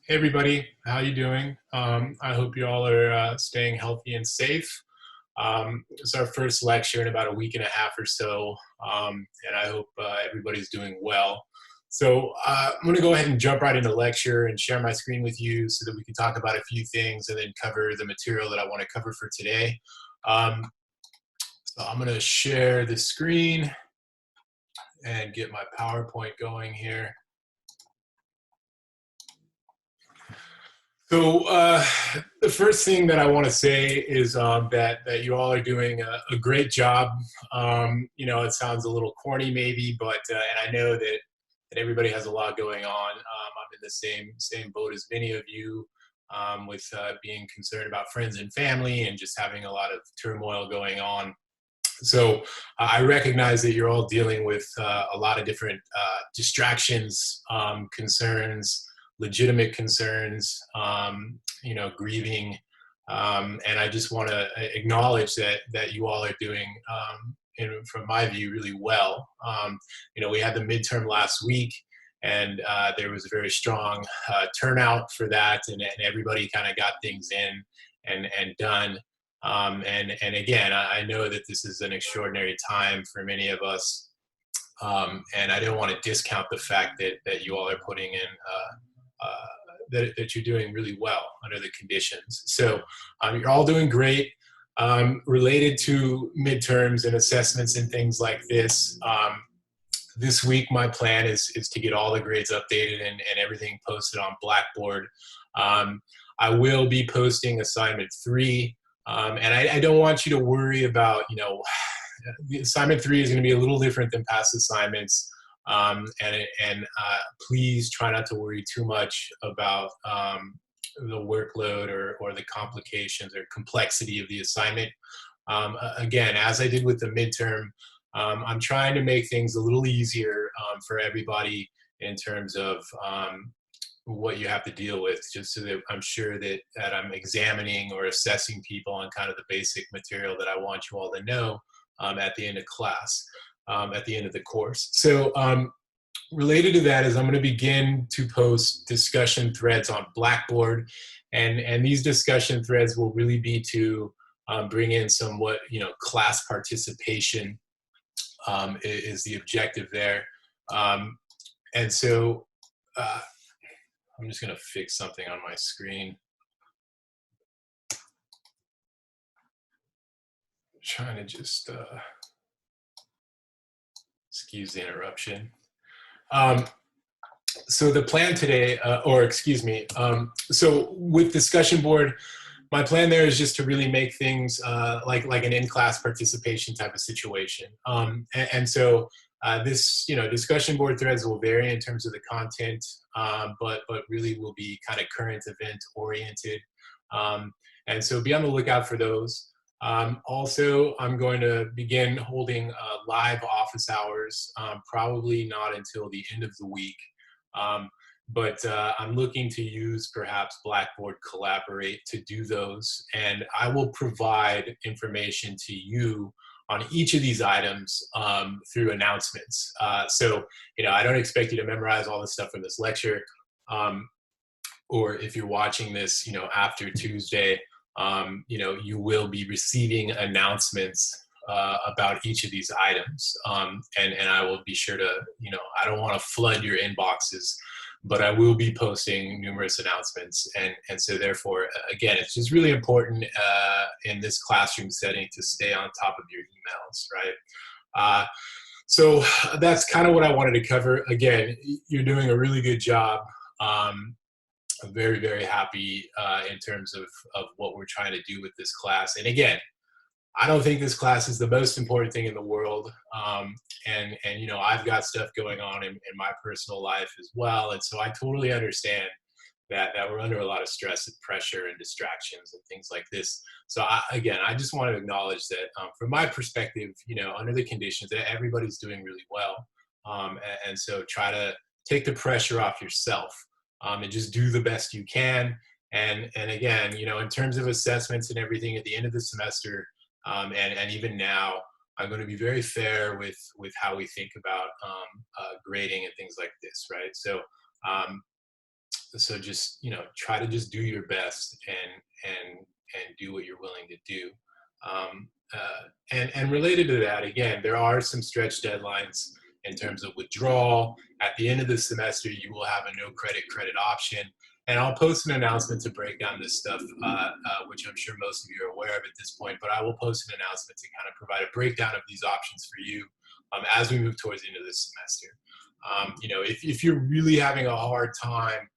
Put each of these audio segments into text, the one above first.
Hey everybody, how you doing? I hope you all are staying healthy and safe. It's our first lecture in about a week and a half or so, and I hope everybody's doing well. So I'm going to go ahead and jump right into lecture and share my screen with you so that we can talk about a few things and then cover the material that I want to cover for today. So I'm going to share the screen and get my PowerPoint going here. So the first thing that I want to say is that you all are doing a great job. It sounds a little corny maybe, but and I know that everybody has a lot going on. I'm in the same boat as many of you with being concerned about friends and family and just having a lot of turmoil going on. So I recognize that you're all dealing with a lot of different distractions, concerns, legitimate concerns, grieving. And I just want to acknowledge that you all are doing, from my view, really well. We had the midterm last week, and there was a very strong turnout for that, and everybody kind of got things in and done. And again, I know that this is an extraordinary time for many of us, and I don't want to discount the fact that you all are putting in that you're doing really well under the conditions. So you're all doing great. Related to midterms and assessments and things like this week my plan is to get all the grades updated and everything posted on Blackboard. I will be posting assignment 3. And I don't want you to worry about, assignment 3 is going to be a little different than past assignments. And please try not to worry too much about the workload or the complications or complexity of the assignment. Again, as I did with the midterm, I'm trying to make things a little easier for everybody in terms of what you have to deal with, just so that I'm sure that I'm examining or assessing people on kind of the basic material that I want you all to know at the end of class, at the end of the course. So related to that is I'm going to begin to post discussion threads on Blackboard, and these discussion threads will really be to bring in somewhat, class participation is the objective there. And so I'm just going to fix something on my screen. I'm trying to just excuse the interruption. So the plan today, so with discussion board, my plan there is just to really make things like an in-class participation type of situation. So this, discussion board threads will vary in terms of the content, but really will be kind of current event oriented. And so be on the lookout for those. Also, I'm going to begin holding live office hours, probably not until the end of the week. But I'm looking to use perhaps Blackboard Collaborate to do those, and I will provide information to you on each of these items through announcements. So, I don't expect you to memorize all the stuff from this lecture, or if you're watching this, after Tuesday, you will be receiving announcements about each of these items, and I will be sure to, I don't want to flood your inboxes, but I will be posting numerous announcements. And so therefore, again, it's just really important in this classroom setting to stay on top of your emails, right? So that's kind of what I wanted to cover. Again, you're doing a really good job. I'm very, very happy in terms of what we're trying to do with this class. And again, I don't think this class is the most important thing in the world. And I've got stuff going on in my personal life as well. And so I totally understand that we're under a lot of stress and pressure and distractions and things like this. So I just want to acknowledge that from my perspective, under the conditions, that everybody's doing really well. And so try to take the pressure off yourself and just do the best you can. And again, in terms of assessments and everything at the end of the semester, and even now, I'm going to be very fair with how we think about grading and things like this, right? So so just, try to just do your best and do what you're willing to do. And related to that, again, there are some stretch deadlines in terms of withdrawal. At the end of the semester, you will have a no credit option. And I'll post an announcement to break down this stuff, which I'm sure most of you are aware of at this point, but I will post an announcement to kind of provide a breakdown of these options for you as we move towards the end of this semester. If you're really having a hard time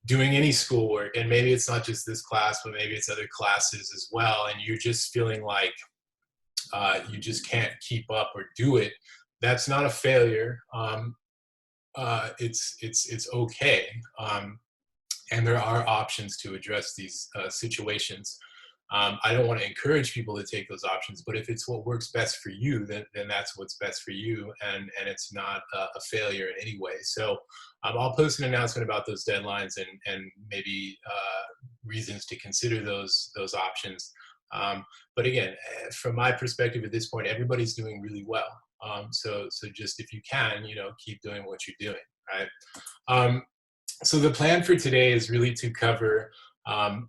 doing any schoolwork, and maybe it's not just this class, but maybe it's other classes as well, and you're just feeling like you just can't keep up or do it, that's not a failure. It's okay. And there are options to address these situations. I don't want to encourage people to take those options, but if it's what works best for you, then that's what's best for you, and it's not a failure in any way. So I'll post an announcement about those deadlines and maybe reasons to consider those options. But again, from my perspective at this point, everybody's doing really well. So just if you can, keep doing what you're doing, right? So the plan for today is really to cover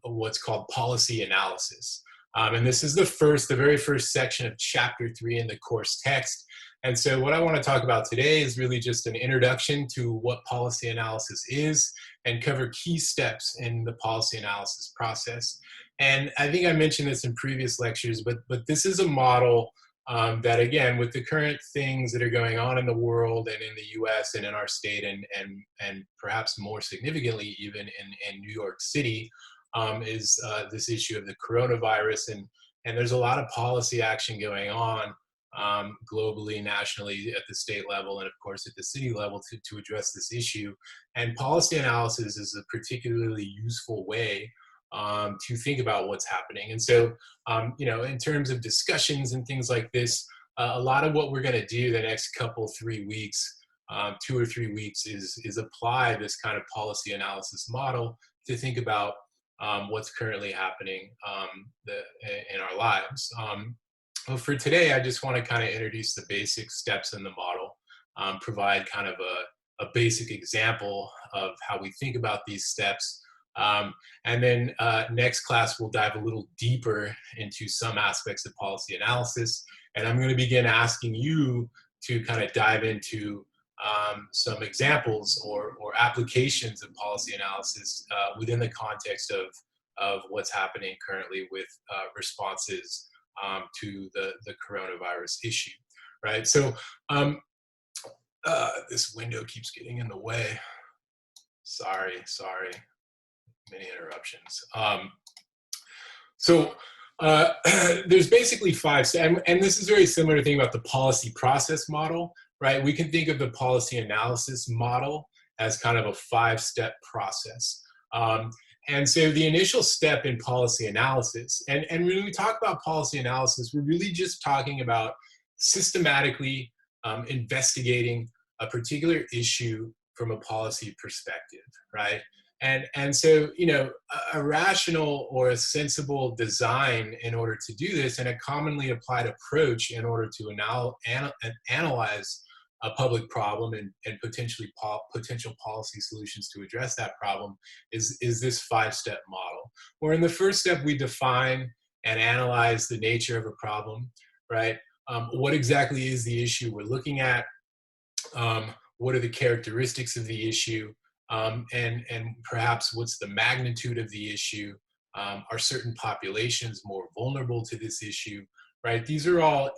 what's called policy analysis. And this is the very first section of chapter 3 in the course text. And so what I want to talk about today is really just an introduction to what policy analysis is and cover key steps in the policy analysis process. And I think I mentioned this in previous lectures, but this is a model that, again, with the current things that are going on in the world and in the US and in our state and perhaps more significantly even in New York City, is this issue of the coronavirus. And there's a lot of policy action going on globally, nationally, at the state level, and of course at the city level to address this issue. And policy analysis is a particularly useful way to think about what's happening. And so, in terms of discussions and things like this, a lot of what we're going to do the next 3 weeks, 2 or 3 weeks, is apply this kind of policy analysis model to think about what's currently happening in our lives. Well, for today, I just want to kind of introduce the basic steps in the model, provide kind of a basic example of how we think about these steps. And then next class, we'll dive a little deeper into some aspects of policy analysis. And I'm going to begin asking you to kind of dive into some examples or applications of policy analysis within the context of what's happening currently with responses to the coronavirus issue, right? So this window keeps getting in the way. Sorry. Many interruptions. So there's basically 5 steps, and this is very similar to thinking about the policy process model, right? We can think of the policy analysis model as kind of a 5-step process. And so the initial step in policy analysis, and when we talk about policy analysis, we're really just talking about systematically investigating a particular issue from a policy perspective, right? And so, a rational or a sensible design in order to do this, and a commonly applied approach in order to analyze a public problem and potential policy solutions to address that problem is this 5-step model. Where in the first step, we define and analyze the nature of a problem, right? What exactly is the issue we're looking at? What are the characteristics of the issue? And perhaps what's the magnitude of the issue? Are certain populations more vulnerable to this issue, right? These are all,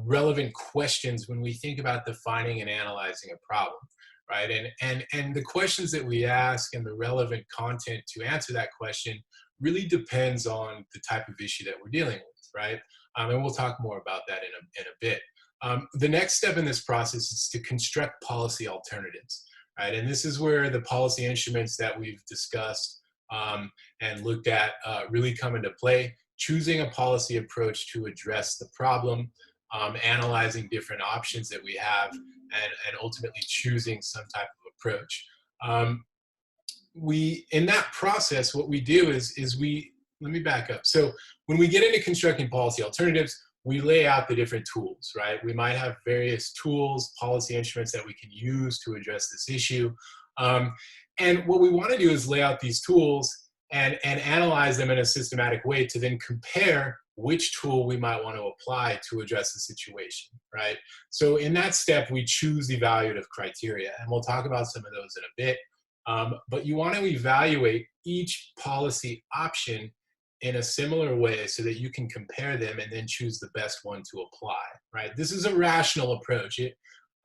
relevant questions when we think about defining and analyzing a problem, right? And the questions that we ask and the relevant content to answer that question really depends on the type of issue that we're dealing with, right? And we'll talk more about that in a bit. The next step in this process is to construct policy alternatives. Right, and this is where the policy instruments that we've discussed and looked at really come into play. Choosing a policy approach to address the problem, analyzing different options that we have, and ultimately choosing some type of approach. In that process, what we do is let me back up. So when we get into constructing policy alternatives, we lay out the different tools, right? We might have various tools, policy instruments that we can use to address this issue. And what we want to do is lay out these tools and analyze them in a systematic way to then compare which tool we might want to apply to address the situation, right? So in that step, we choose evaluative criteria, and we'll talk about some of those in a bit. But you want to evaluate each policy option in a similar way so that you can compare them and then choose the best one to apply, right? This is a rational approach.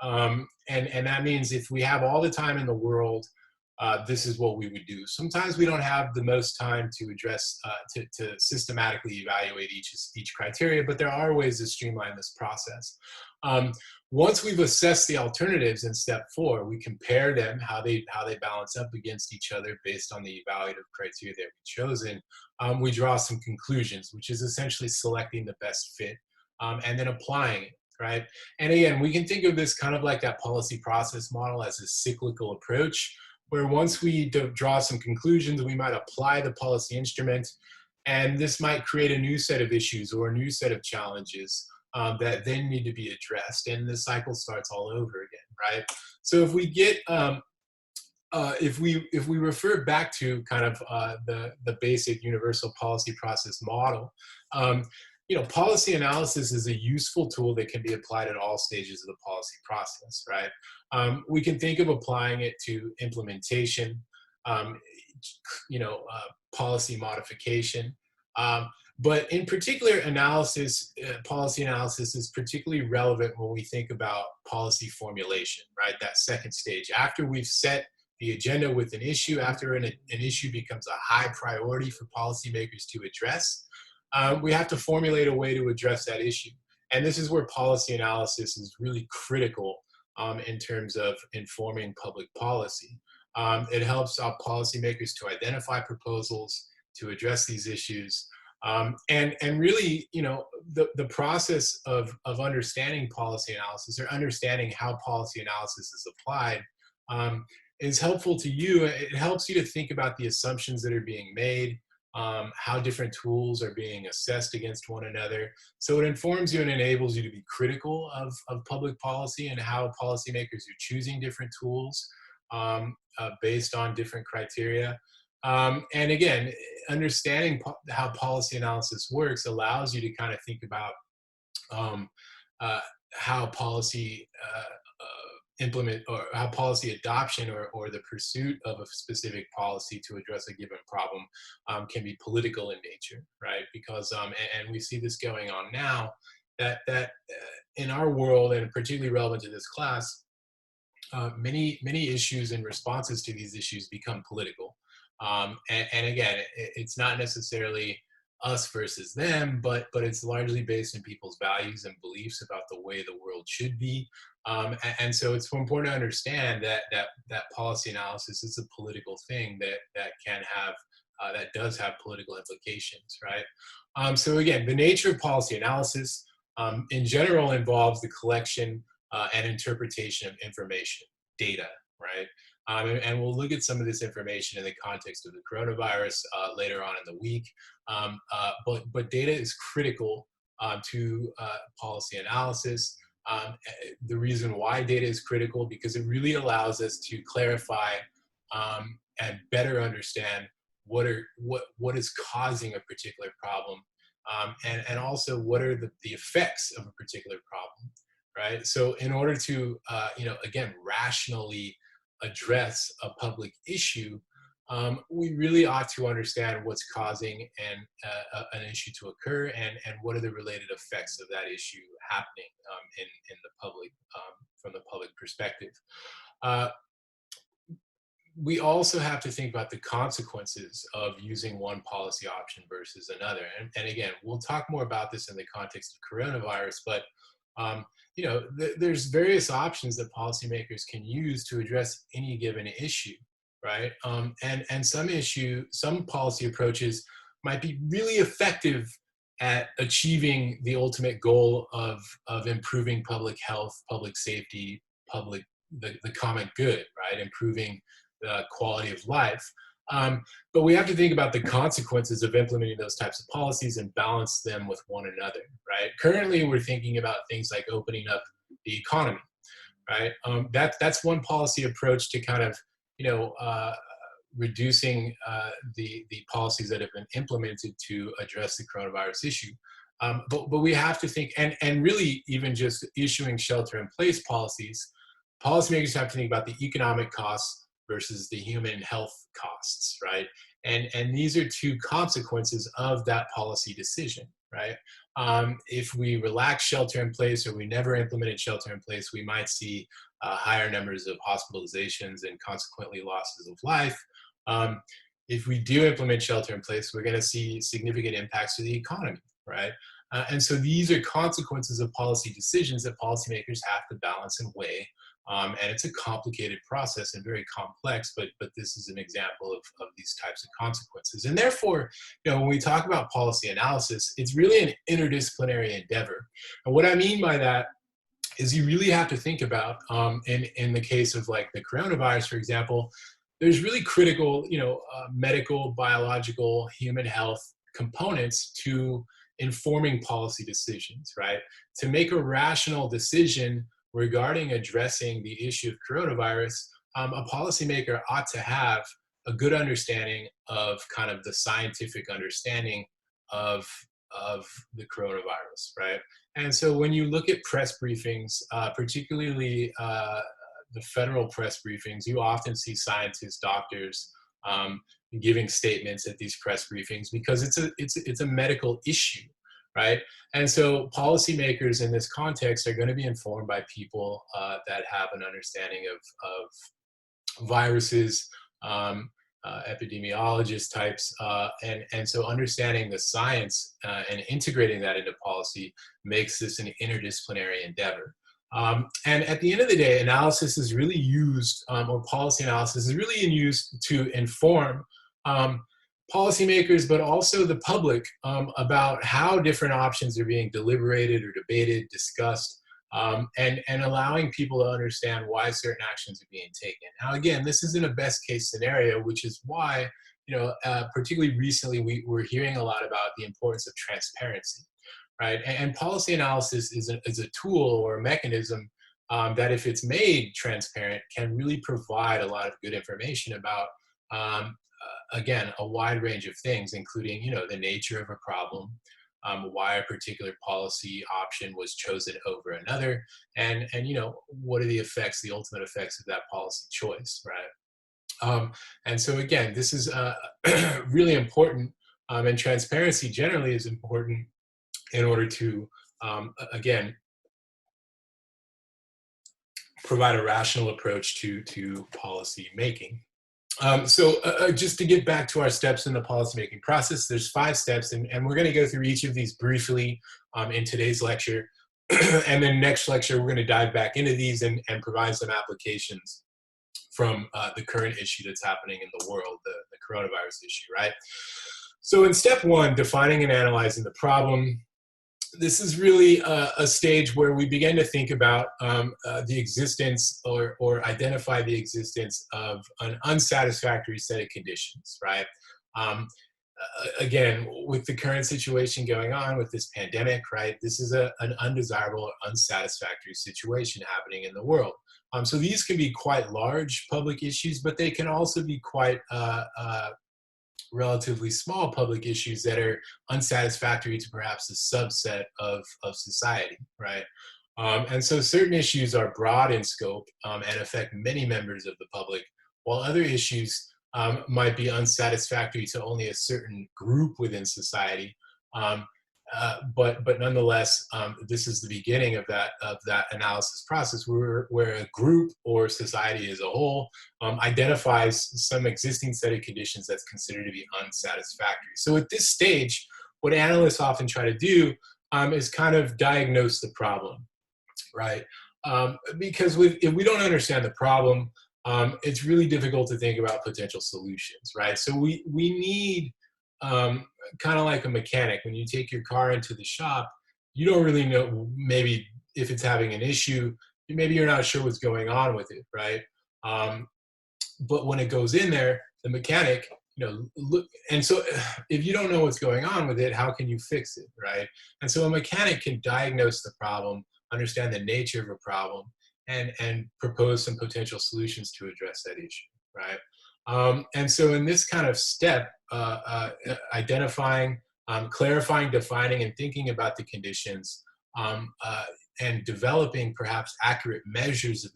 And that means if we have all the time in the world, this is what we would do. Sometimes we don't have the most time to address, to systematically evaluate each criteria, but there are ways to streamline this process. Once we've assessed the alternatives in step 4, we compare them, how they balance up against each other based on the evaluative criteria that we've chosen. We draw some conclusions, which is essentially selecting the best fit and then applying it. Right. And again, we can think of this kind of like that policy process model as a cyclical approach, where once we draw some conclusions, we might apply the policy instrument, and this might create a new set of issues or a new set of challenges that then need to be addressed, and the cycle starts all over again, right? So if we get if we refer back to kind of the basic universal policy process model, policy analysis is a useful tool that can be applied at all stages of the policy process, right? We can think of applying it to implementation, policy modification, but in particular, policy analysis is particularly relevant when we think about policy formulation, right? That second stage, after we've set the agenda with an issue, after an issue becomes a high priority for policymakers to address, we have to formulate a way to address that issue. And this is where policy analysis is really critical in terms of informing public policy. It helps our policymakers to identify proposals to address these issues. And really, the process of understanding policy analysis or understanding how policy analysis is applied is helpful to you. It helps you to think about the assumptions that are being made, how different tools are being assessed against one another. So it informs you and enables you to be critical of public policy and how policymakers are choosing different tools based on different criteria. And again, understanding how policy analysis works allows you to kind of think about how policy implement or how policy adoption or the pursuit of a specific policy to address a given problem can be political in nature, right? Because and we see this going on now that in our world, and particularly relevant to this class, many issues and responses to these issues become political. And again, it's not necessarily us versus them, but it's largely based on people's values and beliefs about the way the world should be. And so it's important to understand that policy analysis is a political thing that can have that does have political implications, right? So again, the nature of policy analysis in general involves the collection and interpretation of information, data, right? And we'll look at some of this information in the context of the coronavirus later on in the week. But data is critical to policy analysis. The reason why data is critical, because it really allows us to clarify and better understand what is causing a particular problem, and also what are the effects of a particular problem, right? So in order to again, rationally address a public issue, we really ought to understand what's causing an issue to occur, and what are the related effects of that issue happening in the public, from the public perspective. We also have to think about the consequences of using one policy option versus another. And again, we'll talk more about this in the context of coronavirus, but there's various options that policymakers can use to address any given issue, right? And some policy approaches might be really effective at achieving the ultimate goal of improving public health, public safety, the common good, right? Improving the quality of life. But we have to think about the consequences of implementing those types of policies and balance them with one another, right? Currently, we're thinking about things like opening up the economy, right? That's one policy approach to kind of, reducing the policies that have been implemented to address the coronavirus issue. But we have to think, and really even just issuing shelter-in-place policies, policymakers have to think about the economic costs versus the human health costs, right? And these are two consequences of that policy decision, right? If we relax shelter in place or we never implemented shelter in place, we might see higher numbers of hospitalizations and consequently losses of life. If we do implement shelter in place, we're going to see significant impacts to the economy, right? And so these are consequences of policy decisions that policymakers have to balance and weigh. And it's a complicated process and very complex, but this is an example of these types of consequences. And therefore, when we talk about policy analysis, it's really an interdisciplinary endeavor. And what I mean by that is you really have to think about, in the case of like the coronavirus, for example, there's really critical, medical, biological, human health components to informing policy decisions, right? To make a rational decision regarding addressing the issue of coronavirus, a policymaker ought to have a good understanding of kind of the scientific understanding of the coronavirus, right? And so when you look at press briefings, particularly the federal press briefings, you often see scientists, doctors giving statements at these press briefings because it's a medical issue, right? And so policymakers in this context are going to be informed by people that have an understanding of viruses, epidemiologist types, and so understanding the science and integrating that into policy makes this an interdisciplinary endeavor. And at the end of the day, analysis is really used, or policy analysis is really used to inform policymakers, but also the public about how different options are being deliberated or debated, discussed, and allowing people to understand why certain actions are being taken. Now, again, this isn't a best case scenario, which is why, particularly recently, we're hearing a lot about the importance of transparency, right? And policy analysis is a tool or a mechanism that, if it's made transparent, can really provide a lot of good information about, again, a wide range of things, including, the nature of a problem, why a particular policy option was chosen over another, and what are the effects, the ultimate effects of that policy choice, right? And so again, this is really important, and transparency generally is important in order to, again, provide a rational approach to policy making. Just to get back to our steps in the policymaking process, there's 5 steps, and we're going to go through each of these briefly in today's lecture. And then next lecture, we're going to dive back into these and provide some applications from the current issue that's happening in the world, the coronavirus issue, right? So in step 1, defining and analyzing the problem, this is really a stage where we begin to think about the existence or identify the existence of an unsatisfactory set of conditions, right? Again, with the current situation going on with this pandemic, right, this is an undesirable or unsatisfactory situation happening in the world. So these can be quite large public issues, but they can also be quite relatively small public issues that are unsatisfactory to perhaps a subset of society, right? And so certain issues are broad in scope and affect many members of the public, while other issues might be unsatisfactory to only a certain group within society. But nonetheless, this is the beginning of that analysis process where a group or society as a whole identifies some existing set of conditions that's considered to be unsatisfactory. So at this stage, what analysts often try to do is kind of diagnose the problem, right? Because if we don't understand the problem, it's really difficult to think about potential solutions, right? So we need, kind of like a mechanic, when you take your car into the shop, you don't really know maybe if it's having an issue, maybe you're not sure what's going on with it, right? But when it goes in there, the mechanic, look, and so if you don't know what's going on with it, how can you fix it, right? And so a mechanic can diagnose the problem, understand the nature of a problem, and propose some potential solutions to address that issue. right? And so in this kind of step, identifying, clarifying, defining, and thinking about the conditions, um, uh, and developing perhaps accurate measures of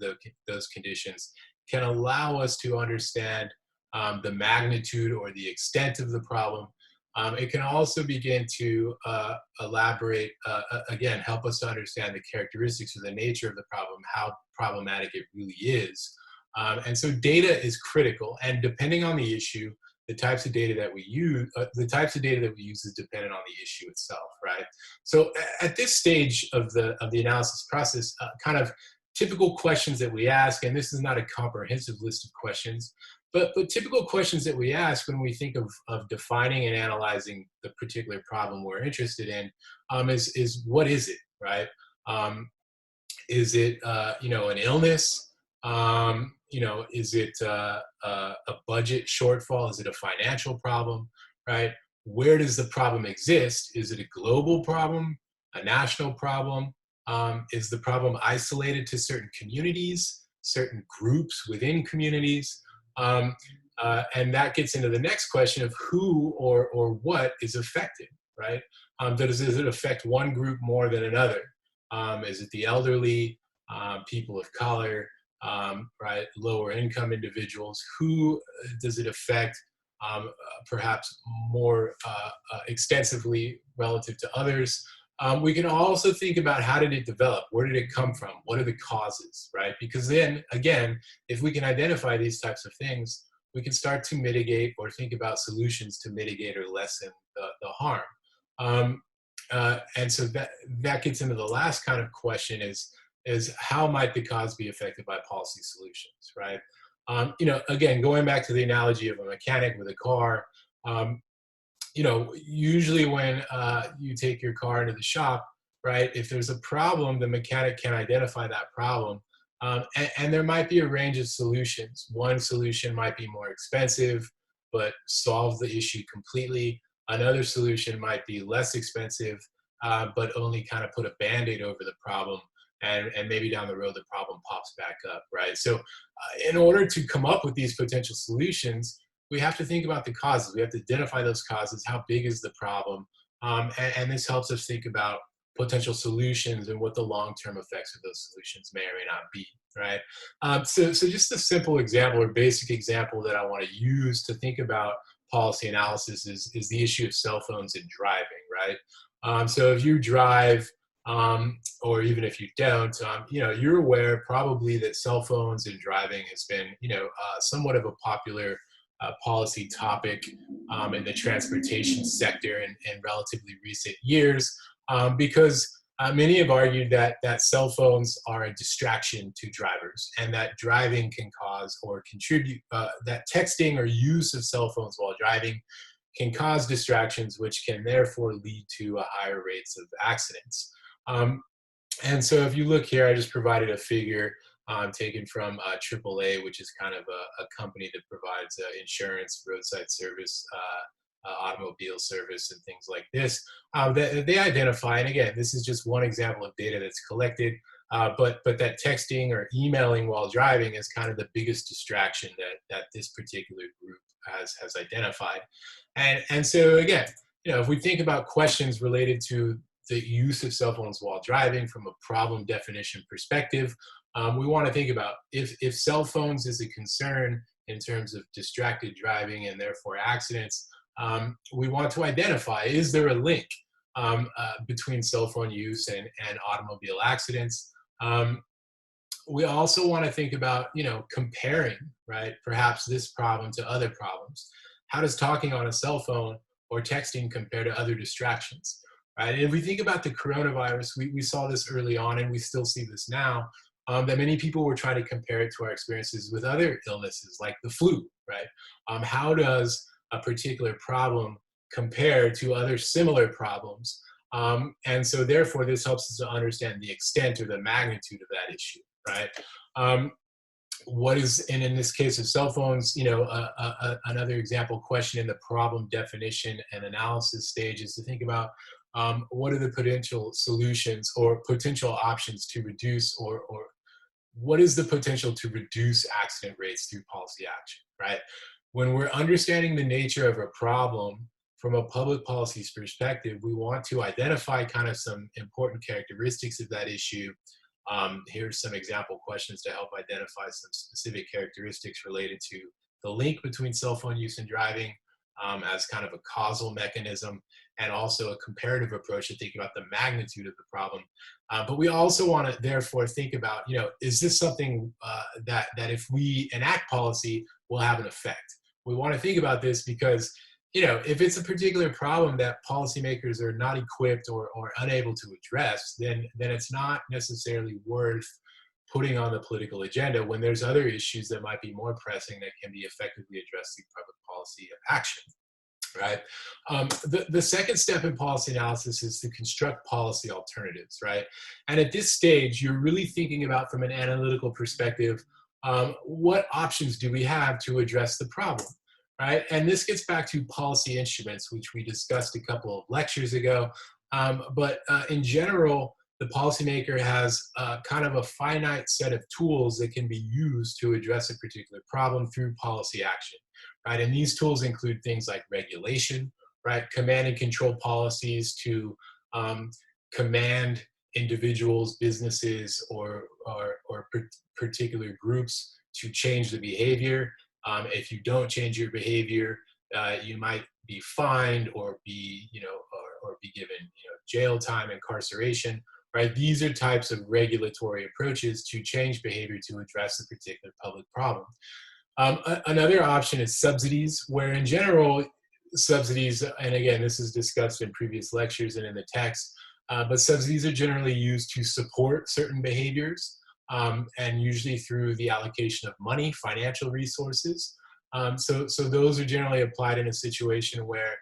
those conditions can allow us to understand the magnitude or the extent of the problem. It can also begin to elaborate, again, help us to understand the characteristics or the nature of the problem, how problematic it really is. And so data is critical, and depending on the issue, the types of data that we use, is dependent on the issue itself, right? So at this stage of the analysis process, kind of typical questions that we ask, and this is not a comprehensive list of questions, but typical questions that we ask when we think of defining and analyzing the particular problem we're interested in, is what is it, right? Is it an illness? Is it a budget shortfall? Is it a financial problem, right? Where does the problem exist? Is it a global problem, a national problem? Is the problem isolated to certain communities, certain groups within communities? And that gets into the next question of who or what is affected, right? Does it affect one group more than another? Is it the elderly, people of color, right, lower income individuals? Who does it affect perhaps more extensively relative to others? We can also think about how did it develop? Where did it come from? What are the causes, right? Because then, again, if we can identify these types of things, we can start to mitigate or think about solutions to mitigate or lessen the harm. And so that gets into the last kind of question is how might the cause be affected by policy solutions, right? Again, going back to the analogy of a mechanic with a car, usually when you take your car into the shop, right, if there's a problem, the mechanic can identify that problem. And there might be a range of solutions. One solution might be more expensive, but solve the issue completely. Another solution might be less expensive, but only kind of put a Band-Aid over the problem. And maybe down the road, the problem pops back up, right? So in order to come up with these potential solutions, we have to think about the causes. We have to identify those causes. How big is the problem? And this helps us think about potential solutions and what the long-term effects of those solutions may or may not be, right? So just a simple example or basic example that I want to use to think about policy analysis is the issue of cell phones in driving, right? So if you drive, or even if you don't, you're aware probably that cell phones in driving has been, somewhat of a popular policy topic in the transportation sector in relatively recent years, because many have argued that cell phones are a distraction to drivers and that driving can cause or contribute, that texting or use of cell phones while driving can cause distractions, which can therefore lead to higher rates of accidents. And so if you look here, I just provided a figure taken from AAA, which is kind of a company that provides insurance, roadside service, automobile service, and things like this. They identify, and again, this is just one example of data that's collected, but that texting or emailing while driving is kind of the biggest distraction that this particular group has identified. And so again, if we think about questions related to the use of cell phones while driving from a problem definition perspective, we want to think about if cell phones is a concern in terms of distracted driving and therefore accidents, we want to identify, is there a link between cell phone use and automobile accidents? We also want to think about, comparing, right, perhaps this problem to other problems. How does talking on a cell phone or texting compare to other distractions? Right? And if we think about the coronavirus, we saw this early on and we still see this now, that many people were trying to compare it to our experiences with other illnesses like the flu, right? How does a particular problem compare to other similar problems? And so therefore, this helps us to understand the extent or the magnitude of that issue, right? What is, and in this case of cell phones, another example question in the problem definition and analysis stage is to think about what are the potential solutions or potential options to reduce or what is the potential to reduce accident rates through policy action, right? When we're understanding the nature of a problem from a public policy's perspective, we want to identify kind of some important characteristics of that issue. Here's some example questions to help identify some specific characteristics related to the link between cell phone use and driving, as kind of a causal mechanism, and also a comparative approach to think about the magnitude of the problem. But we also want to therefore think about, is this something that if we enact policy will have an effect? We want to think about this because, if it's a particular problem that policymakers are not equipped or unable to address, then it's not necessarily worth putting on the political agenda when there's other issues that might be more pressing that can be effectively addressed through public policy action, right? The second step in policy analysis is to construct policy alternatives, right? And at this stage, you're really thinking about, from an analytical perspective, what options do we have to address the problem, right? And this gets back to policy instruments, which we discussed a couple of lectures ago. But in general, the policymaker has kind of a finite set of tools that can be used to address a particular problem through policy action, right? And these tools include things like regulation, right? Command and control policies to command individuals, businesses, or particular groups to change the behavior. If you don't change your behavior, you might be fined or be, or be given, jail time, incarceration, right? These are types of regulatory approaches to change behavior to address a particular public problem. Another option is subsidies, where in general, subsidies, and again, this is discussed in previous lectures and in the text, but subsidies are generally used to support certain behaviors, and usually through the allocation of money, financial resources. So those are generally applied in a situation where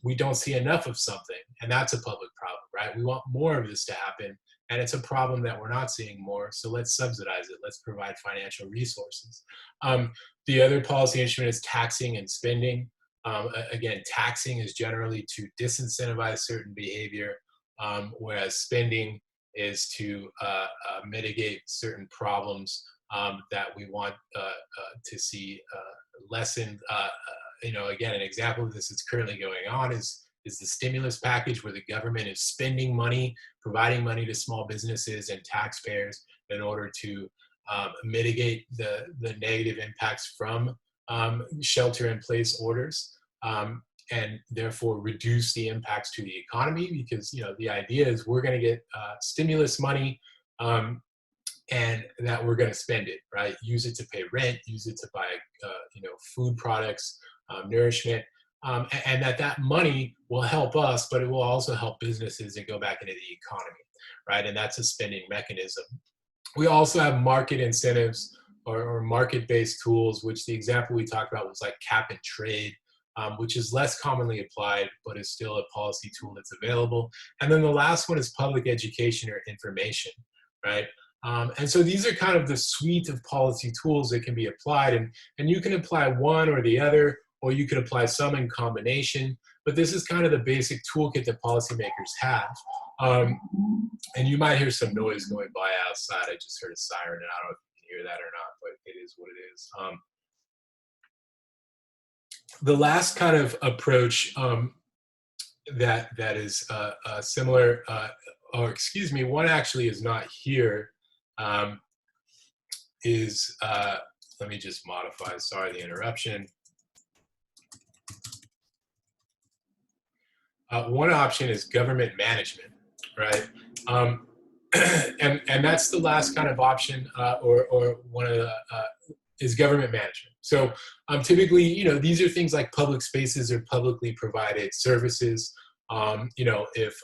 we don't see enough of something, and that's a public problem, right? We want more of this to happen, and it's a problem that we're not seeing more, so let's subsidize it. Let's provide financial resources. The other policy instrument is taxing and spending. Again, taxing is generally to disincentivize certain behavior, whereas spending is to mitigate certain problems that we want to see lessened. Again, an example of this that's currently going on is the stimulus package, where the government is spending money, providing money to small businesses and taxpayers in order to mitigate the negative impacts from shelter-in-place orders, and therefore reduce the impacts to the economy, because the idea is we're going to get stimulus money, and that we're going to spend it, right? Use it to pay rent, use it to buy food products, nourishment, and that money will help us, but it will also help businesses and go back into the economy, right? And that's a spending mechanism. We also have market incentives or market-based tools, which the example we talked about was like cap and trade, which is less commonly applied, but is still a policy tool that's available. And then the last one is public education or information, right? And so these are kind of the suite of policy tools that can be applied, and you can apply one or the other, or you can apply some in combination, but this is kind of the basic toolkit that policymakers have. And you might hear some noise going by outside. I just heard a siren, and I don't know if you can hear that or not, but it is what it is. The last kind of approach that is similar, or excuse me, one actually is not here, is, let me just modify, sorry, the interruption. One option is government management, right? And that's the last kind of option, or one of the, is government management. So typically, these are things like public spaces or publicly provided services. If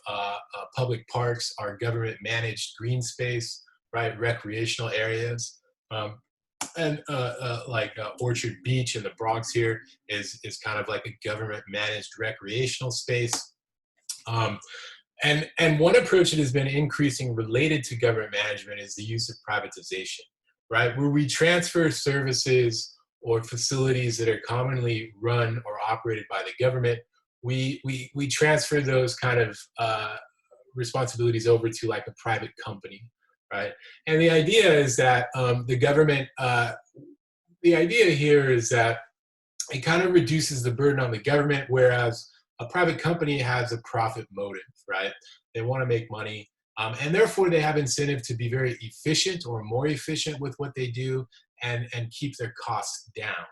public parks are government managed green space, right? Recreational areas. And like Orchard Beach in the Bronx here is kind of like a government managed recreational space. And one approach that has been increasing related to government management is the use of privatization, right? Where we transfer services or facilities that are commonly run or operated by the government, we transfer those kind of responsibilities over to like a private company, right? And the idea is that the idea here is that it kind of reduces the burden on the government, whereas a private company has a profit motive, right? They want to make money, and therefore they have incentive to be very efficient or more efficient with what they do and keep their costs down,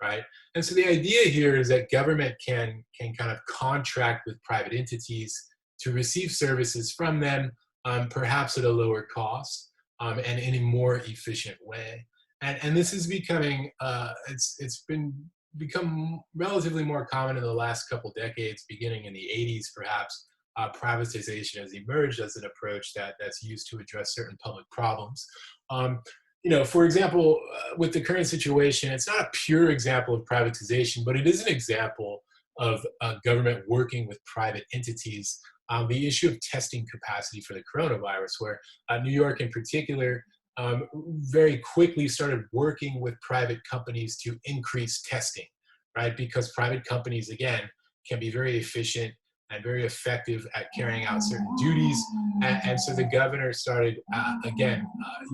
right? And so the idea here is that government can kind of contract with private entities to receive services from them, perhaps at a lower cost, and in a more efficient way. And this is becoming it's been become relatively more common in the last couple decades, beginning in the 80s perhaps. Privatization has emerged as an approach that's used to address certain public problems. For example, with the current situation, it's not a pure example of privatization, but it is an example of government working with private entities. The issue of testing capacity for the coronavirus, where New York in particular very quickly started working with private companies to increase testing, right? Because private companies, again, can be very efficient and very effective at carrying out certain duties. And so the governor started,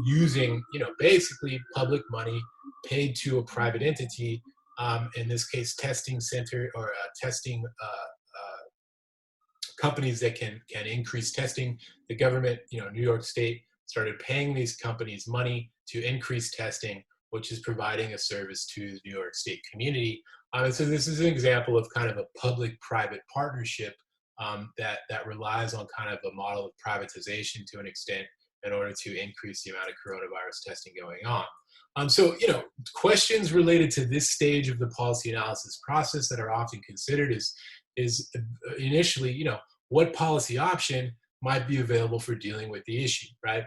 using, basically public money paid to a private entity, in this case, testing center or testing companies that can increase testing. The government, New York State, started paying these companies money to increase testing, which is providing a service to the New York State community. And so this is an example of kind of a public-private partnership that relies on kind of a model of privatization to an extent in order to increase the amount of coronavirus testing going on. So, questions related to this stage of the policy analysis process that are often considered is initially, what policy option might be available for dealing with the issue, right?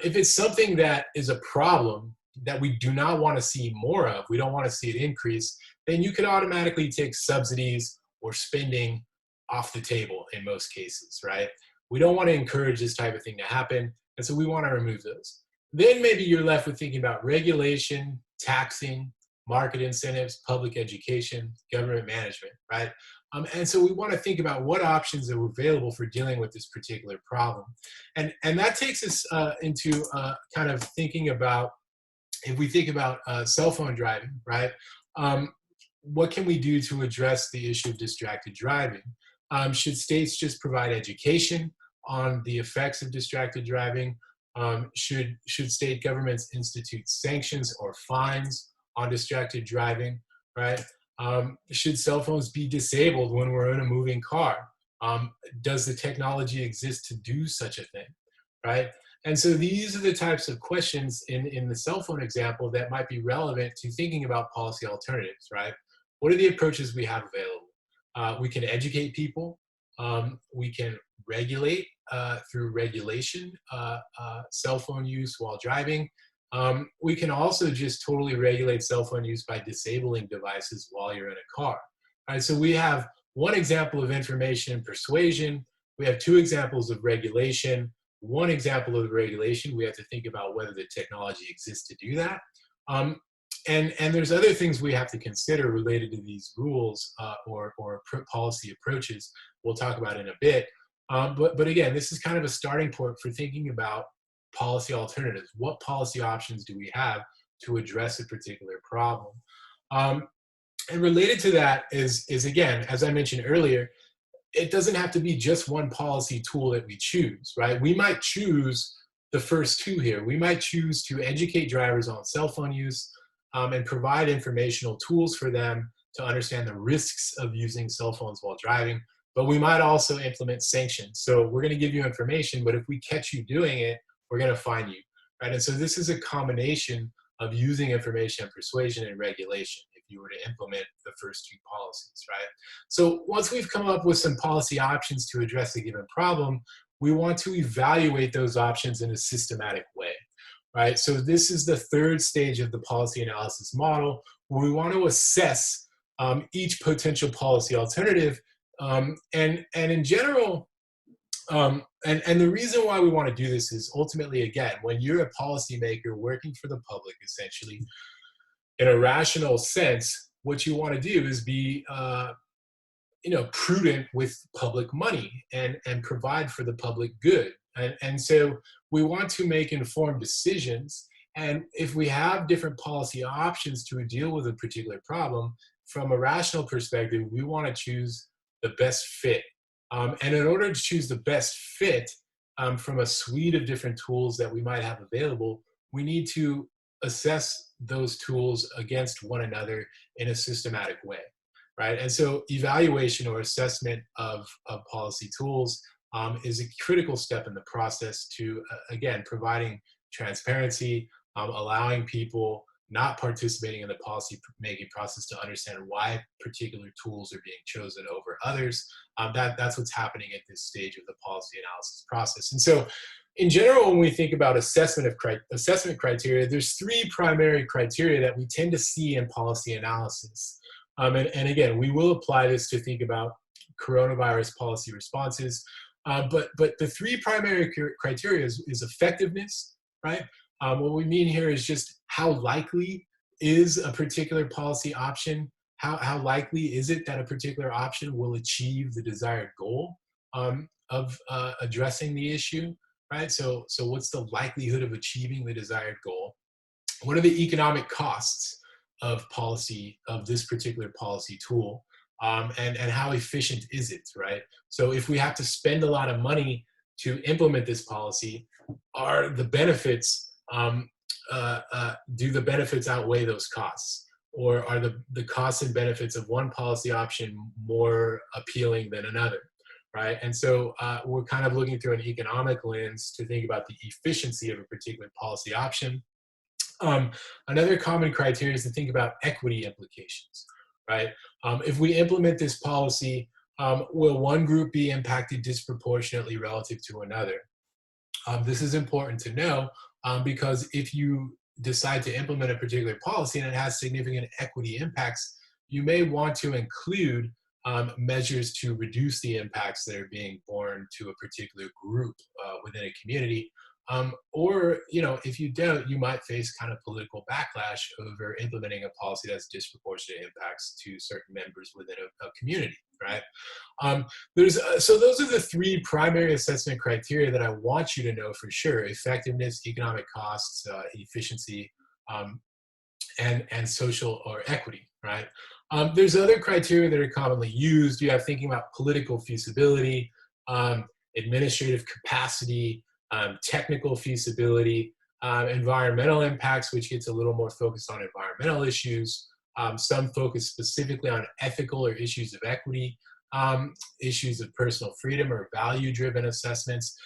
If it's something that is a problem that we do not want to see more of, we don't want to see it increase, then you could automatically take subsidies or spending off the table in most cases, right? We don't want to encourage this type of thing to happen, and so we want to remove those. Then maybe you're left with thinking about regulation, taxing, market incentives, public education, government management, right? And so we want to think about what options are available for dealing with this particular problem. And that takes us into kind of thinking about, if we think about cell phone driving, right? What can we do to address the issue of distracted driving? Should states just provide education on the effects of distracted driving? Should state governments institute sanctions or fines on distracted driving, right? Should cell phones be disabled when we're in a moving car? Does the technology exist to do such a thing, right? And so these are the types of questions in the cell phone example that might be relevant to thinking about policy alternatives, right? What are the approaches we have available? We can educate people. We can regulate through regulation cell phone use while driving. We can also just totally regulate cell phone use by disabling devices while you're in a car. All right, so we have one example of information and persuasion. We have two examples of regulation. One example of regulation, we have to think about whether the technology exists to do that. And there's other things we have to consider related to these rules or policy approaches we'll talk about in a bit. But again, this is kind of a starting point for thinking about policy alternatives. What policy options do we have to address a particular problem? And related to that is again, as I mentioned earlier, it doesn't have to be just one policy tool that we choose, right? We might choose the first two here. We might choose to educate drivers on cell phone use and provide informational tools for them to understand the risks of using cell phones while driving. But we might also implement sanctions. So we're going to give you information, but if we catch you doing it, we're going to fine you, right? And so this is a combination of using information and persuasion and regulation if you were to implement the first two policies, right? So once we've come up with some policy options to address a given problem, we want to evaluate those options in a systematic way, right? So this is the third stage of the policy analysis model, where we want to assess each potential policy alternative. And in general, and the reason why we want to do this is ultimately, again, when you're a policymaker working for the public, essentially, in a rational sense, what you want to do is be, prudent with public money and provide for the public good. And so we want to make informed decisions. And if we have different policy options to deal with a particular problem, from a rational perspective, we want to choose the best fit. And in order to choose the best fit from a suite of different tools that we might have available, we need to assess those tools against one another in a systematic way, right? And so evaluation or assessment of policy tools is a critical step in the process to, again, providing transparency, allowing people not participating in the policy making process to understand why particular tools are being chosen over others. That's what's happening at this stage of the policy analysis process. And so in general, when we think about assessment criteria, there's three primary criteria that we tend to see in policy analysis. And again, we will apply this to think about coronavirus policy responses. But the three primary criteria is effectiveness, right? What we mean here is just how likely is a particular policy option, how likely is it that a particular option will achieve the desired goal of addressing the issue, right? So what's the likelihood of achieving the desired goal? What are the economic costs of policy, of this particular policy tool? And how efficient is it, right? So if we have to spend a lot of money to implement this policy, are the benefits, do the benefits outweigh those costs? Or are the costs and benefits of one policy option more appealing than another, right? And so we're kind of looking through an economic lens to think about the efficiency of a particular policy option. Another common criteria is to think about equity implications, right? If we implement this policy, will one group be impacted disproportionately relative to another? This is important to know because if you decide to implement a particular policy and it has significant equity impacts, you may want to include measures to reduce the impacts that are being borne to a particular group within a community. Or, if you don't, you might face kind of political backlash over implementing a policy that's disproportionate impacts to certain members within a community, right? So those are the three primary assessment criteria that I want you to know for sure: effectiveness, economic costs, efficiency, and social or equity, right? There's other criteria that are commonly used. You have thinking about political feasibility, administrative capacity, technical feasibility, environmental impacts, which gets a little more focused on environmental issues. Some focus specifically on ethical or issues of equity, issues of personal freedom or value-driven assessments.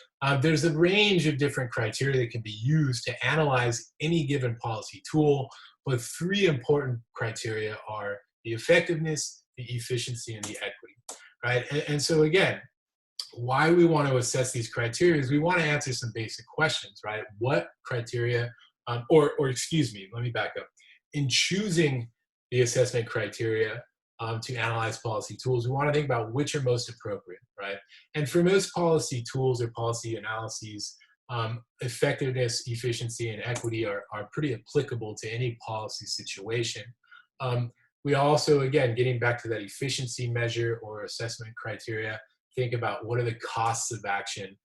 There's a range of different criteria that can be used to analyze any given policy tool, but three important criteria are the effectiveness, the efficiency, and the equity, right? And so again, why we want to assess these criteria is we want to answer some basic questions, right? What criteria, or excuse me, let me back up. In choosing the assessment criteria to analyze policy tools, we want to think about which are most appropriate, right? And for most policy tools or policy analyses, effectiveness, efficiency, and equity are pretty applicable to any policy situation. We also, again, getting back to that efficiency measure or assessment criteria, think about what are the costs of action,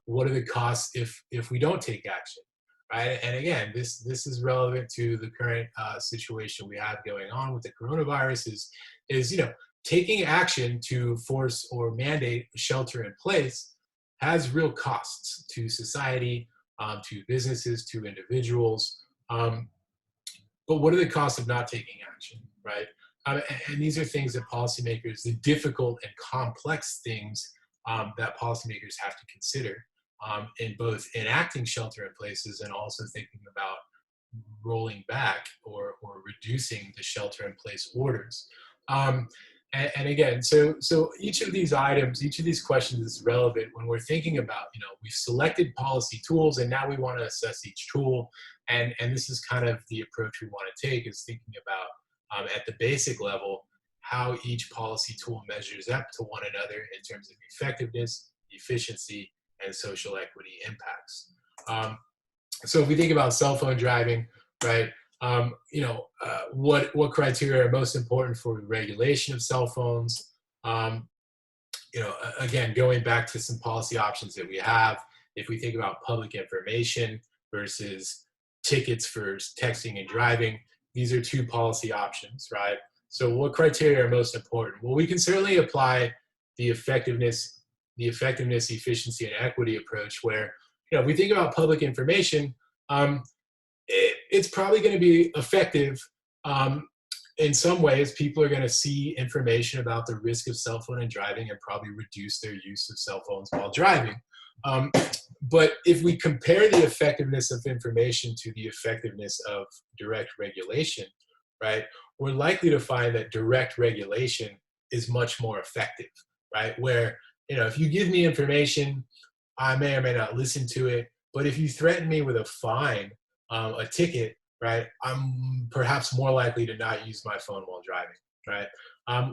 what are the costs if we don't take action, right? And again, this is relevant to the current situation we have going on with the coronavirus is taking action to force or mandate shelter in place has real costs to society, to businesses, to individuals. But what are the costs of not taking action, right? And these are things that policymakers, the difficult and complex things that policymakers have to consider in both enacting shelter in places and also thinking about rolling back or reducing the shelter in place orders. And again, so each of these items, each of these questions is relevant when we're thinking about, we've selected policy tools and now we want to assess each tool. And this is kind of the approach we want to take, is thinking about at the basic level, how each policy tool measures up to one another in terms of effectiveness, efficiency, and social equity impacts. So if we think about cell phone driving, right, what criteria are most important for regulation of cell phones? Again, going back to some policy options that we have, if we think about public information versus tickets for texting and driving, these are two policy options, right? So what criteria are most important? Well, we can certainly apply the effectiveness, efficiency, and equity approach where, we think about public information, it's probably going to be effective. In some ways, people are going to see information about the risk of cell phone and driving and probably reduce their use of cell phones while driving. But if we compare the effectiveness of information to the effectiveness of direct regulation, right, we're likely to find that direct regulation is much more effective, right? Where, if you give me information, I may or may not listen to it, but if you threaten me with a fine, a ticket, right, I'm perhaps more likely to not use my phone while driving, right?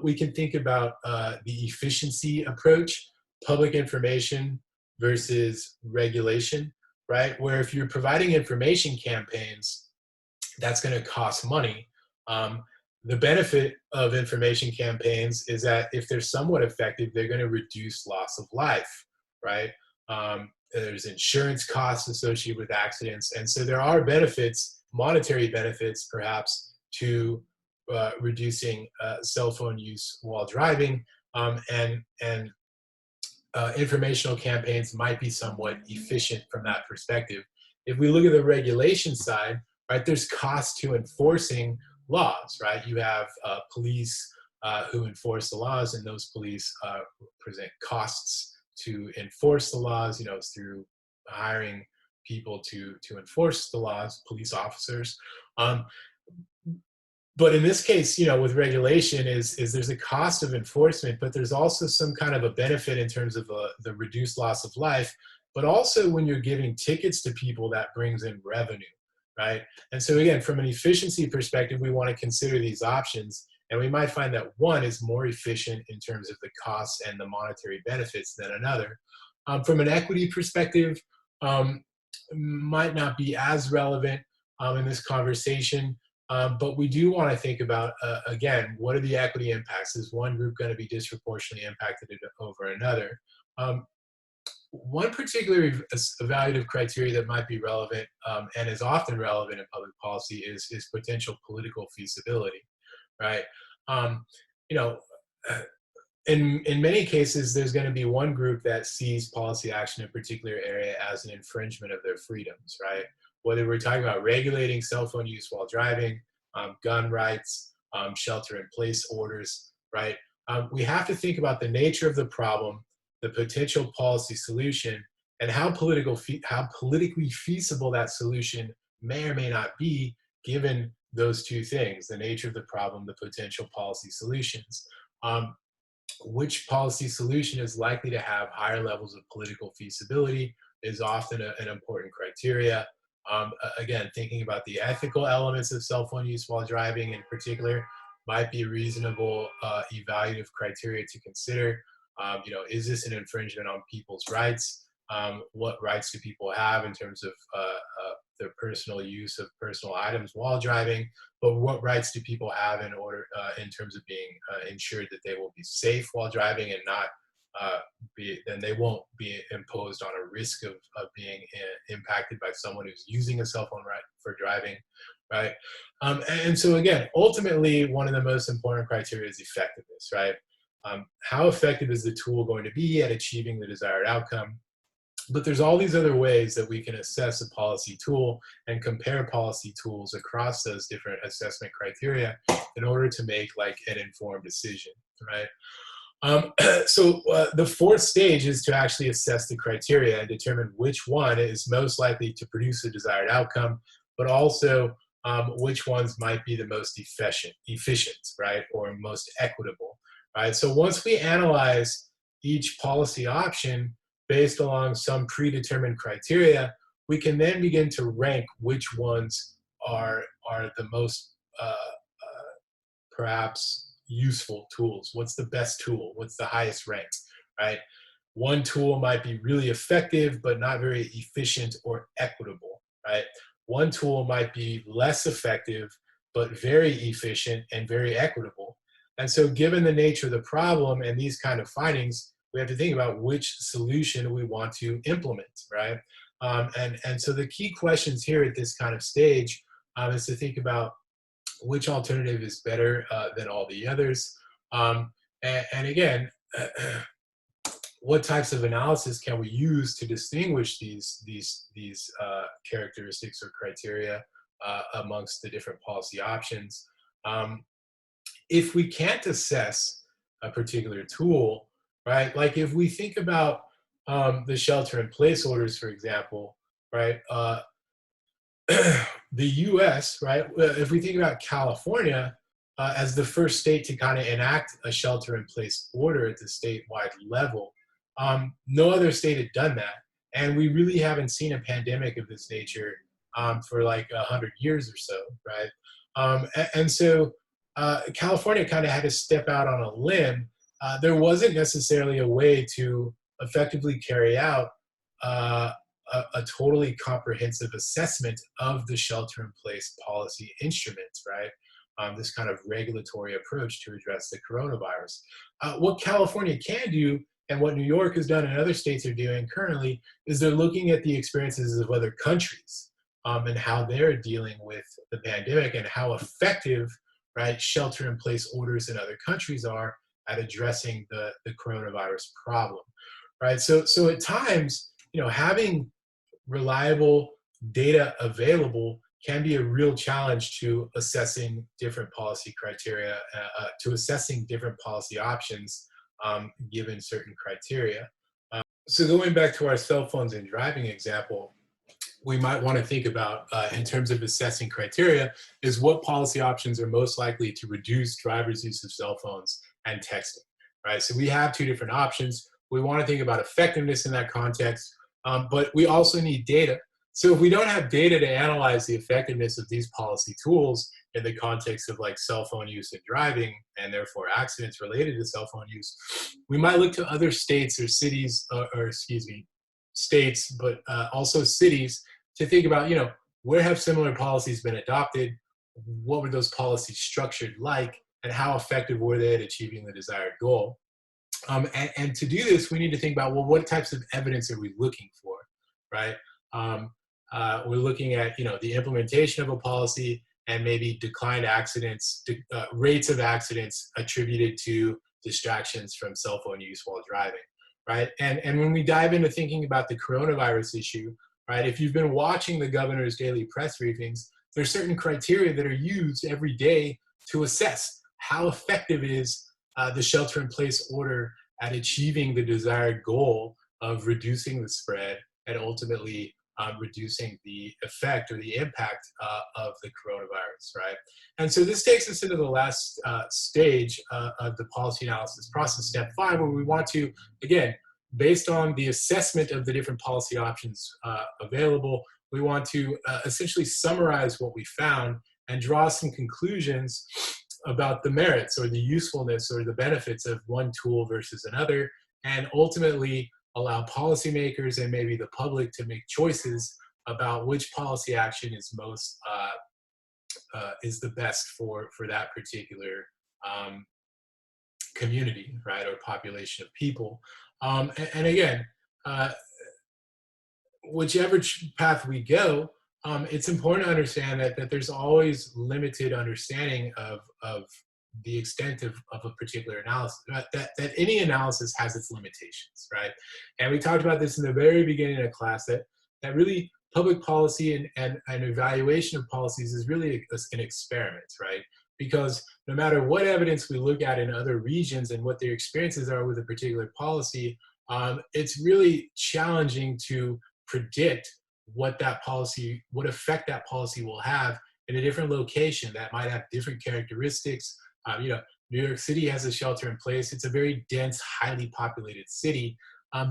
We can think about the efficiency approach, public information versus regulation, right? Where if you're providing information campaigns, that's going to cost money. The benefit of information campaigns is that if they're somewhat effective, they're going to reduce loss of life, right? There's insurance costs associated with accidents. And so there are benefits, monetary benefits perhaps, to reducing cell phone use while driving. And informational campaigns might be somewhat efficient from that perspective. If we look at the regulation side, right, there's cost to enforcing laws, right? You have police who enforce the laws, and those police present costs to enforce the laws, through hiring people to enforce the laws, police officers. But in this case, with regulation is there's a cost of enforcement, but there's also some kind of a benefit in terms of the reduced loss of life. But also when you're giving tickets to people, that brings in revenue, right? And so again, from an efficiency perspective, we want to consider these options. And we might find that one is more efficient in terms of the costs and the monetary benefits than another. From an equity perspective, might not be as relevant in this conversation. But we do want to think about, again, what are the equity impacts? Is one group going to be disproportionately impacted over another? One particular evaluative criteria that might be relevant and is often relevant in public policy is potential political feasibility, right? In many cases, there's going to be one group that sees policy action in a particular area as an infringement of their freedoms, right? Whether we're talking about regulating cell phone use while driving, gun rights, shelter-in-place orders, right? We have to think about the nature of the problem, the potential policy solution, and how politically feasible that solution may or may not be, given those two things: the nature of the problem, the potential policy solutions. Which policy solution is likely to have higher levels of political feasibility is often an important criteria. Again, thinking about the ethical elements of cell phone use while driving in particular might be reasonable evaluative criteria to consider. Is this an infringement on people's rights? What rights do people have in terms of their personal use of personal items while driving? But what rights do people have in terms of being ensured that they will be safe while driving and not then they won't be imposed on a risk of being impacted by someone who's using a cell phone for driving, right? And so again, ultimately, one of the most important criteria is effectiveness, right? How effective is the tool going to be at achieving the desired outcome? But there's all these other ways that we can assess a policy tool and compare policy tools across those different assessment criteria in order to make an informed decision, right? So the fourth stage is to actually assess the criteria and determine which one is most likely to produce a desired outcome, but also which ones might be the most efficient, right, or most equitable, right? So once we analyze each policy option based along some predetermined criteria, we can then begin to rank which ones are the most perhaps useful tools. What's the best tool? What's the highest ranked, right? One tool might be really effective, but not very efficient or equitable, right? One tool might be less effective, but very efficient and very equitable. And so given the nature of the problem and these kind of findings, we have to think about which solution we want to implement, right? And so the key questions here at this kind of stage is to think about which alternative is better than all the others. And again, what types of analysis can we use to distinguish these characteristics or criteria amongst the different policy options? If we can't assess a particular tool, right? Like if we think about the shelter-in-place orders, for example, right? The U.S., right? If we think about California as the first state to kind of enact a shelter-in-place order at the statewide level, no other state had done that, and we really haven't seen a pandemic of this nature for like 100 years or so, right? And so California kind of had to step out on a limb. There wasn't necessarily a way to effectively carry out a totally comprehensive assessment of the shelter-in-place policy instruments, right? This kind of regulatory approach to address the coronavirus. What California can do, and what New York has done and other states are doing currently, is they're looking at the experiences of other countries and how they're dealing with the pandemic and how effective, right, shelter-in-place orders in other countries are at addressing the coronavirus problem, right? So at times, you know, having reliable data available can be a real challenge to assessing different policy criteria, to assessing different policy options given certain criteria. So going back to our cell phones and driving example, we might want to think about in terms of assessing criteria is what policy options are most likely to reduce drivers' use of cell phones and texting, right? So we have two different options. We want to think about effectiveness in that context, but we also need data. So if we don't have data to analyze the effectiveness of these policy tools in the context of like cell phone use and driving, and therefore accidents related to cell phone use, we might look to other states or cities, states, but also cities to think about, you know, where have similar policies been adopted? What were those policies structured like? And how effective were they at achieving the desired goal? And to do this, we need to think about, well, what types of evidence are we looking for, right? We're looking at, you know, the implementation of a policy and maybe declined accidents, rates of accidents attributed to distractions from cell phone use while driving, right? And when we dive into thinking about the coronavirus issue, right, if you've been watching the governor's daily press briefings, there's certain criteria that are used every day to assess how effective is the shelter-in-place order at achieving the desired goal of reducing the spread and ultimately reducing the effect or the impact of the coronavirus, right? And so this takes us into the last stage of the policy analysis process, step 5, where we want to, again, based on the assessment of the different policy options available, we want to essentially summarize what we found and draw some conclusions about the merits or the usefulness or the benefits of one tool versus another, and ultimately allow policymakers and maybe the public to make choices about which policy action is most is the best for that particular community, right, or population of people. And again, whichever path we go, it's important to understand that there's always limited understanding of the extent of a particular analysis, that any analysis has its limitations, right? And we talked about this in the very beginning of class, that really public policy and evaluation of policies is really an experiment, right? Because no matter what evidence we look at in other regions and what their experiences are with a particular policy, it's really challenging to predict what effect that policy will have in a different location that might have different characteristics. You know, New York City has a shelter in place. It's a very dense, highly populated city.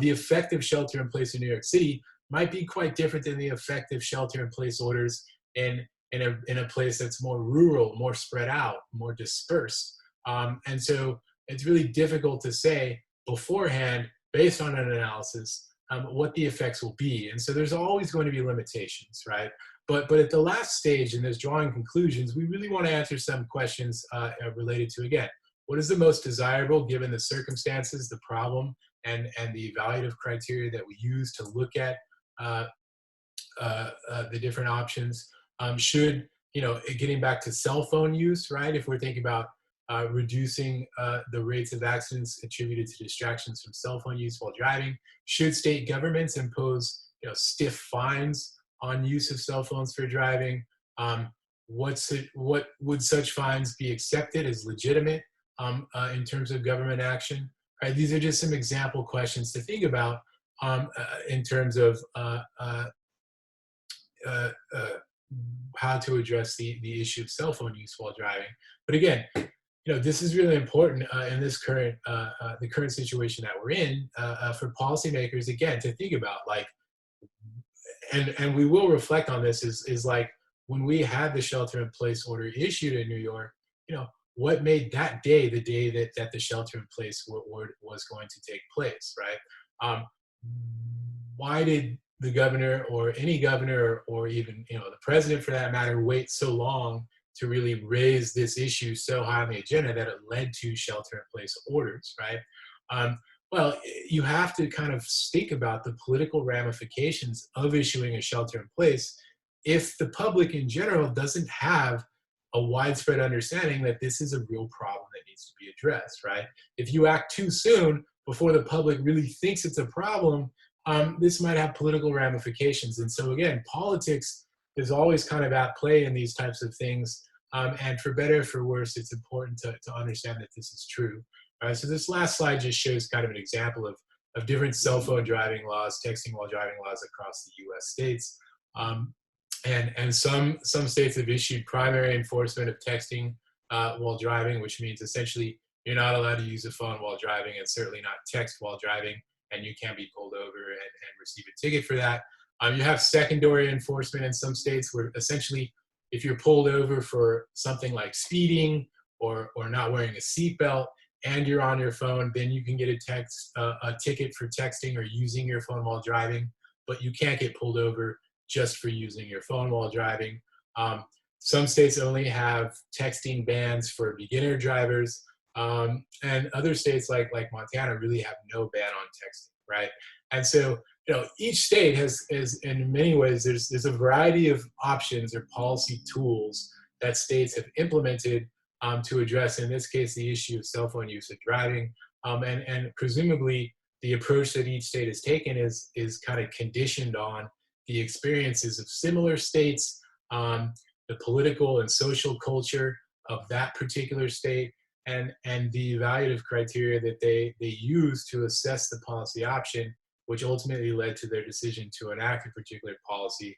The effective shelter in place in New York City might be quite different than the effective shelter in place orders in a place that's more rural, more spread out, more dispersed. And so it's really difficult to say beforehand, based on an analysis, what the effects will be. And so there's always going to be limitations, right? But at the last stage in this drawing conclusions, we really want to answer some questions related to, again, what is the most desirable given the circumstances, the problem, and the evaluative criteria that we use to look at the different options should, getting back to cell phone use, right? If we're thinking about reducing the rates of accidents attributed to distractions from cell phone use while driving, should state governments impose, stiff fines on use of cell phones for driving? What would such fines be accepted as legitimate in terms of government action? Right, these are just some example questions to think about in terms of uh, uh, how to address the issue of cell phone use while driving. But again, this is really important in this the current situation that we're in for policymakers, again, to think about, like, and we will reflect on this, is like, when we had the shelter in place order issued in New York, what made that day the day that the shelter in place was going to take place, right? Why did the governor, or any governor, or even the president for that matter, wait so long to really raise this issue so high on the agenda that it led to shelter in place orders, right? Well, you have to kind of think about the political ramifications of issuing a shelter in place if the public in general doesn't have a widespread understanding that this is a real problem that needs to be addressed, right? If you act too soon before the public really thinks it's a problem, this might have political ramifications. And so again, politics is always kind of at play in these types of things. And for better or for worse, it's important to understand that this is true. All right, so this last slide just shows kind of an example of different cell phone driving laws, texting while driving laws across the US states. And some states have issued primary enforcement of texting while driving, which means essentially you're not allowed to use a phone while driving, and certainly not text while driving, and you can be pulled over and receive a ticket for that. You have secondary enforcement in some states where essentially if you're pulled over for something like speeding or not wearing a seatbelt and you're on your phone, then you can get a ticket for texting or using your phone while driving, but you can't get pulled over just for using your phone while driving. Some states only have texting bans for beginner drivers, and other states like Montana really have no ban on texting, right? And so, each state has in many ways, there's a variety of options or policy tools that states have implemented to address, in this case, the issue of cell phone use of driving. And presumably, the approach that each state has taken is kind of conditioned on the experiences of similar states, the political and social culture of that particular state, and the evaluative criteria that they use to assess the policy option, which ultimately led to their decision to enact a particular policy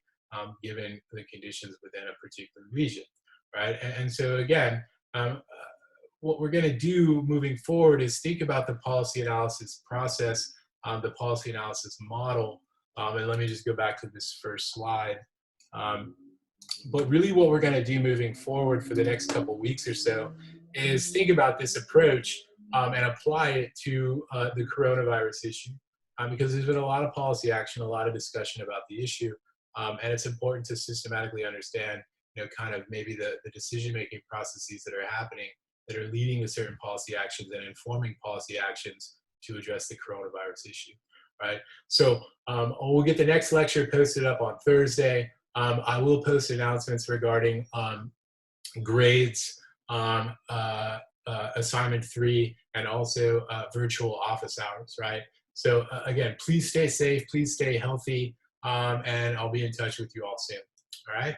given the conditions within a particular region, right? And so again, what we're going to do moving forward is think about the policy analysis process, the policy analysis model. And let me just go back to this first slide. But really what we're going to do moving forward for the next couple of weeks or so is think about this approach and apply it to the coronavirus issue. Because there's been a lot of policy action, a lot of discussion about the issue. And it's important to systematically understand, kind of maybe the decision-making processes that are happening that are leading to certain policy actions and informing policy actions to address the coronavirus issue, right? So we'll get the next lecture posted up on Thursday. I will post announcements regarding grades, assignment 3, and also virtual office hours, right? So again, please stay safe, please stay healthy, and I'll be in touch with you all soon, all right?